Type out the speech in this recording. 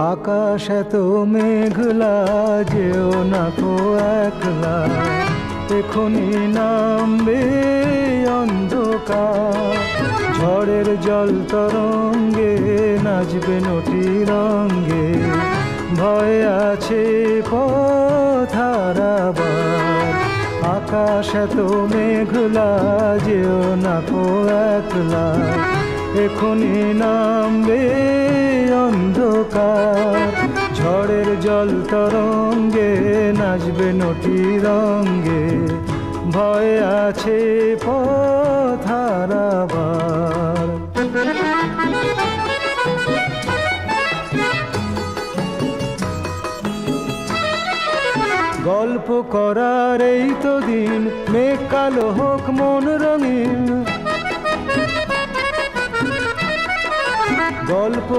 আকাশ এত মেঘলা, যেও না কো একলা, এখনি নামবে অন্ধকার। ঝড়ের জল তরঙ্গে নাচবে নটি রঙ্গে, ভয় আছে পথ হারাবার। আকাশ এত মেঘলা, যেও না কো একলা, এখনি নামবে অন্ধকার। ঝড়ের জল তরঙ্গে নাচবে নটি রঙ্গে, ভয় আছে পথ হারাবার। গল্প করার এই তো দিন, মেঘ কালো হোক মন রঙিন। গল্প